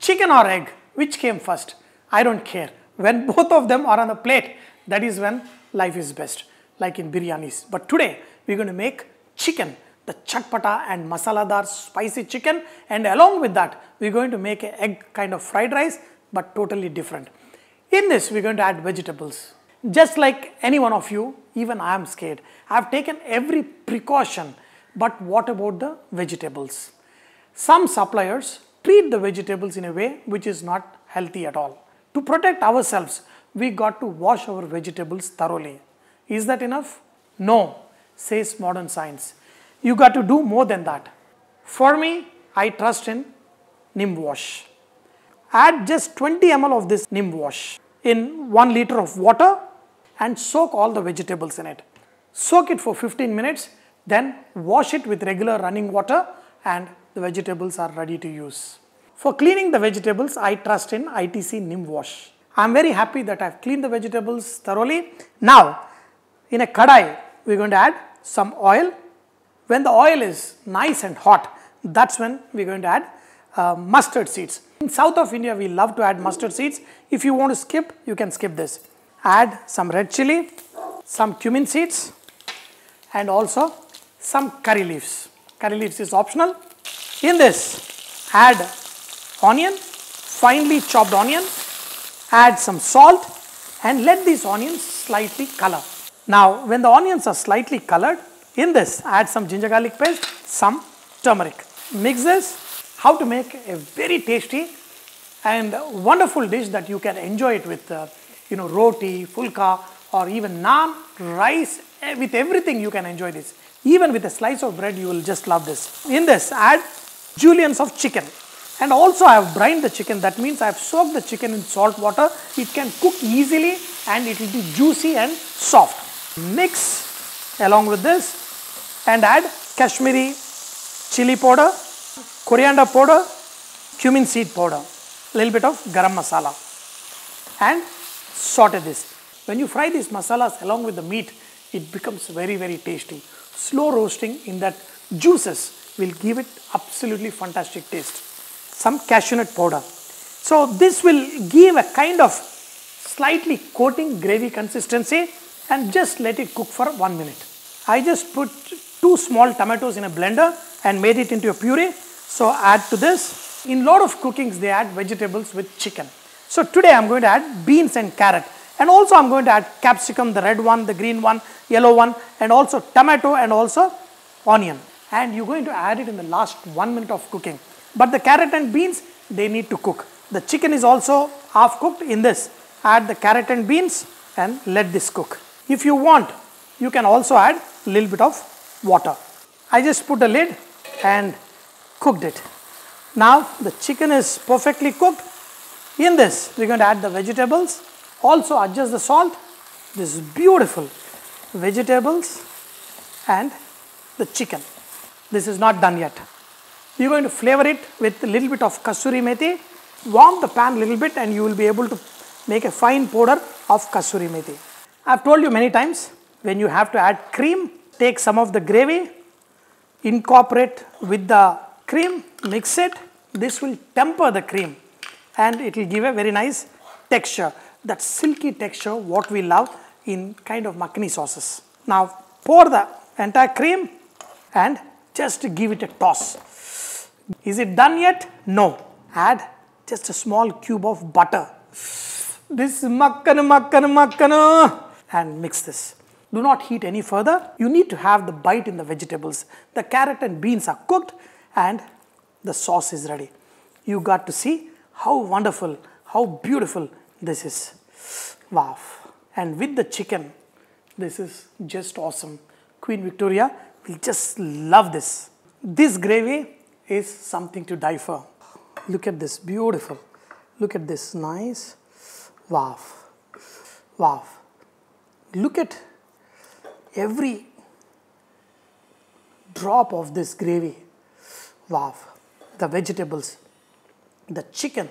Chicken or egg, which came first? I don't care. When both of them are on the plate, that is when life is best, like in biryanis. But today, we're going to make chicken, the chatpata and masaladar spicy chicken, and along with that, we're going to make an egg kind of fried rice, but totally different. In this, we're going to add vegetables. Just like any one of you, even I am scared. I've taken every precaution, but what about the vegetables? Some suppliers treat the vegetables in a way which is not healthy at all. To protect ourselves, we got to wash our vegetables thoroughly. Is that enough? No, says modern science. You got to do more than that. For me, I trust in Nimwash. Add just 20 ml of this Nimwash in 1 liter of water and soak all the vegetables in it. Soak it for 15 minutes, then wash it with regular running water and the vegetables are ready to use. For cleaning the vegetables, I trust in ITC Nimwash. I am very happy that I have cleaned the vegetables thoroughly. Now, in a kadai, we are going to add some oil. When the oil is nice and hot, that's when we are going to add mustard seeds. In south of India, we love to add mustard seeds. If you want to skip, you can skip this. Add some red chili, some cumin seeds, and also some curry leaves. Curry leaves is optional. In this, add onion, finely chopped onion, add some salt, and let these onions slightly color. Now, when the onions are slightly colored, in this, add some ginger garlic paste, some turmeric. Mix this. How to make a very tasty and wonderful dish that you can enjoy it with roti, fulka, or even naan, rice, with everything you can enjoy this. Even with a slice of bread, you will just love this. In this, add juliennes of chicken. And also I have brined the chicken. That means I have soaked the chicken in salt water. It can cook easily and it will be juicy and soft. Mix along with this and add Kashmiri chili powder, coriander powder, cumin seed powder, little bit of garam masala, and saute this. When you fry these masalas along with the meat, it becomes very, very tasty. Slow roasting in that juices will give it absolutely fantastic taste. Some cashew nut powder. So this will give a kind of slightly coating gravy consistency and just let it cook for 1 minute. I just put 2 small tomatoes in a blender and made it into a puree. So add to this. In lot of cookings, they add vegetables with chicken. So today I'm going to add beans and carrot. And also I'm going to add capsicum, the red one, the green one, yellow one, and also tomato and also onion. And you're going to add it in the last 1 minute of cooking. But the carrot and beans, they need to cook. The chicken is also half cooked. In this, add the carrot and beans and let this cook. If you want, you can also add a little bit of water. I just put a lid and cooked it. Now the chicken is perfectly cooked. In this, we're going to add the vegetables. Also adjust the salt. This is beautiful. Vegetables and the chicken. This is not done yet. You're going to flavor it with a little bit of kasuri methi. Warm the pan a little bit and you will be able to make a fine powder of kasuri methi. I've told you many times, when you have to add cream, take some of the gravy, incorporate with the cream, mix it. This will temper the cream and it will give a very nice texture. That silky texture, what we love in kind of Makhani sauces. Now pour the entire cream and just give it a toss. Is it done yet? No. Add just a small cube of butter. This is makhana. And mix this. Do not heat any further. You need to have the bite in the vegetables. The carrot and beans are cooked and the sauce is ready. You got to see how wonderful, how beautiful this is. Wow. And with the chicken, this is just awesome. Queen Victoria will just love this. This gravy is something to die for. Look at this, beautiful. Look at this, nice. Wow. Wow. Look at every drop of this gravy. Wow. The vegetables, the chicken,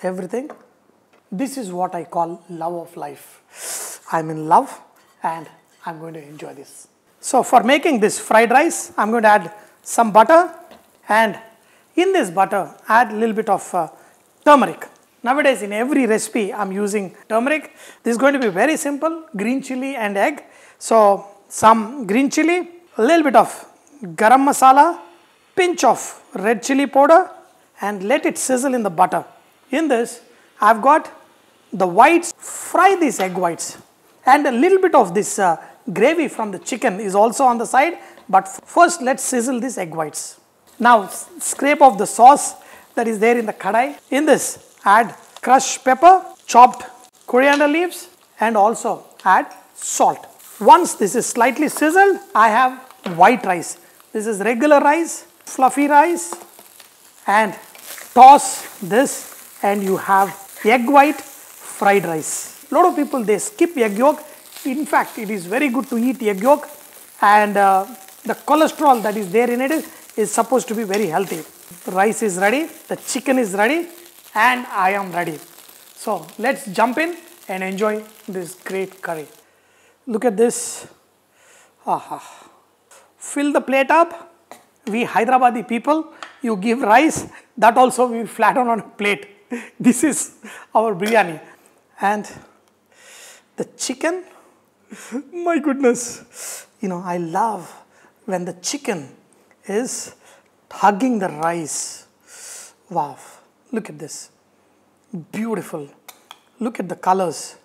everything. This is what I call love of life. I'm in love and I'm going to enjoy this. So for making this fried rice, I'm going to add some butter, and in this butter, add a little bit of turmeric. Nowadays in every recipe I'm using turmeric. This is going to be very simple, green chili and egg. So some green chili, a little bit of garam masala, pinch of red chili powder, and let it sizzle in the butter. In this I've got the whites, fry these egg whites, and a little bit of this gravy from the chicken is also on the side, but first let's sizzle these egg whites. Now scrape off the sauce that is there in the kadai. In this add crushed pepper, chopped coriander leaves, and also add salt. Once this is slightly sizzled, I have white rice. This is regular rice, fluffy rice, and toss this and you have egg white fried rice. A lot of people, they skip egg yolk. In fact, it is very good to eat egg yolk, and the cholesterol that is there in it is supposed to be very healthy. The rice is ready, the chicken is ready, and I am ready. So let's jump in and enjoy this great curry. Look at this. Aha. Fill the plate up. We Hyderabadi people, you give rice, that also we flatten on a plate. This is our biryani. And the chicken, my goodness, you know, I love when the chicken is hugging the rice. Wow, look at this. Beautiful. Look at the colors.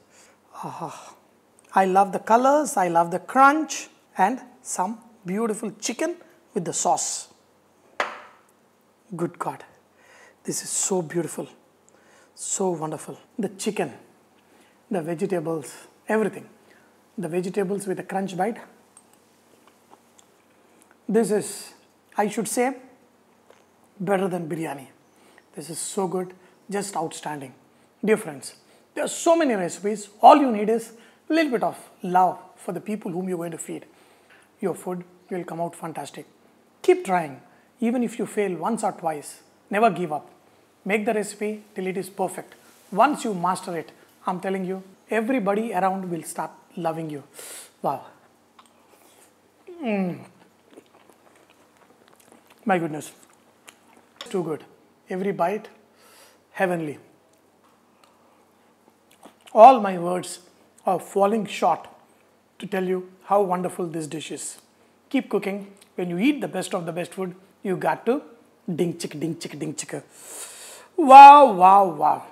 I love the colors, I love the crunch, and some beautiful chicken with the sauce. Good God, this is so beautiful, so wonderful. The chicken, the vegetables, everything. The vegetables with a crunch bite. This is, I should say, better than biryani. This is so good, just outstanding. Dear friends, there are so many recipes. All you need is a little bit of love for the people whom you're going to feed. Your food will come out fantastic. Keep trying. Even if you fail once or twice, never give up. Make the recipe till it is perfect. Once you master it, I'm telling you, everybody around will start loving you. Wow. My goodness. Too good. Every bite, heavenly. All my words are falling short to tell you how wonderful this dish is. Keep cooking. When you eat the best of the best food, you got to ding chick, ding chick, ding chick. Wow, wow, wow.